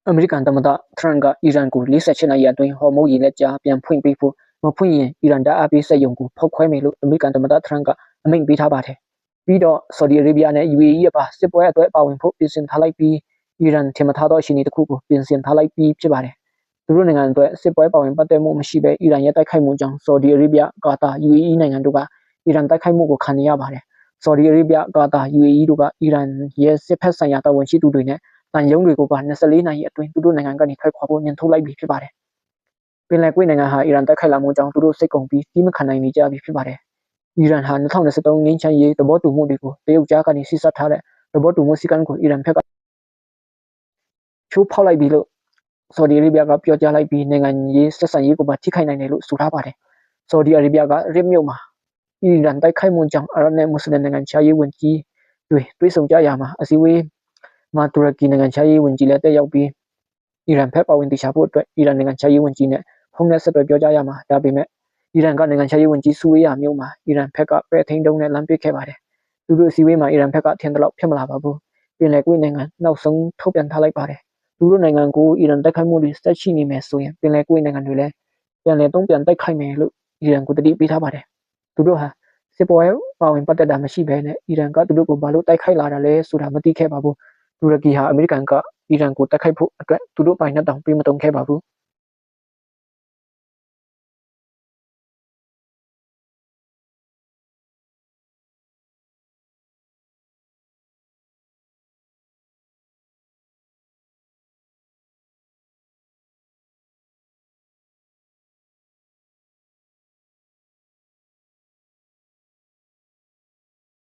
အမေရိကန်သမ္မတထရန့်ကအီရန်ကို48နာရီအတွင်းဟော်မုတ်ရေလက်ကြားပြန်ဖွင့်ပေးဖို့မဖွင့်ရင်အီရန်ဓာတ်အားပေးစက်ရုံကိုဖောက်ခွဲမယ်လို့အမေရိကန်သမ္မတထရန့်ကအမိန့်ပေးထားပါတယ်။ပြီးတော့ဆော်ဒီအာရေဗျနဲ့ UAE အပါစစ်ပွဲအတွက်ပါဝင်ဖို့ပြင်ဆင်ထားလိုက်ပြီးအီရန်ထင်မထားသောအခြေအနေတစ်ခုကိုပြင်ဆင်ထားလိုက်ပြီးဖြစ်ပါတယ်။သူတို့နိုင်ငံအတွက်စစ်ပွဲပါဝင်ပတ်သက်မှုမရှိဘဲအီရန်ရဲ့တိုက်ခိုက်မှုကြောင့်ဆော်ဒီအာရေဗျ၊ကာတာ၊ UAE နိုင်ငံတို့ကအီရန်တိုက်ခိုက်မှုကိုခံနေရပါတယ်။ဆော်ဒီအာရေဗျ၊ကာတာ၊ UAE တို့ကအီရန်ရဲ့စစ်ဖက်ဆိုင်ရာတာဝန်ရှိသူတွေနဲ့တန်ယုံတွေကိုပါ24နာရီအတွင်းသူတို့နိုင်ငံကနေထွက်ခွာဖို့ညှဉ်းထုတ်လိုက်ပြီဖြစ်ပါတယ်။ပင်လယ်ကွေ့နိုင်ငံဟာအီရန်တိုက်ခိုက်လာမှုကြောင့်သူတို့စိတ်ကုန်ပြီးတီးမခံနိုင်နေကြပြီဖြစ်ပါတယ်။အီရန်ဟာ2023ငင်းချမ်းရေးသဘောတူမှုတွေကိုတရုတ်ကြားကနေစစ်ဆတ်ထားတဲ့သဘောတူမှုစည်းကမ်းကိုအီရန်ဘက်ကချိုးဖောက်လိုက်ပြီလို့ဆော်ဒီအာရေဗျကပြောကြားလိုက်ပြီးနိုင်ငံရေးဆက်ဆံရေးကိုပါထိခိုက်နိုင်တယ်လို့ဆိုထားပါတယ်။ဆော်ဒီအာရေဗျကရစ်မြို့မှာအီရန်တိုက်ခိုက်မှုကြောင့်အာရပ်နဲ့မွတ်စလင်နိုင်ငံခြားရေးဝန်ကြီးတွေတွေ့ဆုံကြရမှာအစည်းအဝေးမှာတူရကီနိုင်ငံခြားရေးဝန်ကြီးလည်းတက်ရောက်ပြီးအီရန်ဘက်ပါဝင်တည်ရှာဖို့အတွက်အီရန်နိုင်ငံခြားရေးဝန်ကြီးနဲ့ဖုန်းနဲ့ဆက်သွယ်ပြောကြားရမှာဒါပေမဲ့အီရန်ကနိုင်ငံခြားရေးဝန်ကြီးဆူဝေးယာမြို့မှာအီရန်ဘက်ကပဲထိန်းတုံးနဲ့လမ်းပစ်ခဲ့ပါတယ်။သူတို့အစည်းအဝေးမှာအီရန်ဘက်ကထင်သလောက်ဖြစ်မလာပါဘူး။ပင်လယ်ကွေ့နိုင်ငံနောက်ဆုံးထုတ်ပြန်ထားလိုက်ပါတယ်။သူတို့နိုင်ငံကိုအီရန်တိုက်ခိုက်မှုတွေဆက်ရှိနေမယ်ဆိုရင်ပင်လယ်ကွေ့နိုင်ငံတွေလည်းပြန်လည်တုံ့ပြန်တိုက်ခိုက်မယ်လို့အီရန်ကိုတတိပေးထားပါတယ်။သူတို့ဟာစစ်ပွဲပါဝင်ပတ်သက်တာမရှိဘဲနဲ့အီရန်ကသူတို့ကိုဘာလို့တိုက်ခိုက်လာတာလဲဆိုတာမသိခဲ့ပါဘူး။တူရကီဟာအမေရိကန်ကအီရန်ကိုတိုက်ခိုက်ဖို့အတွက်သူတို့ပိုင်နက်တောင်ပေးမတုံခဲ့ပါဘူး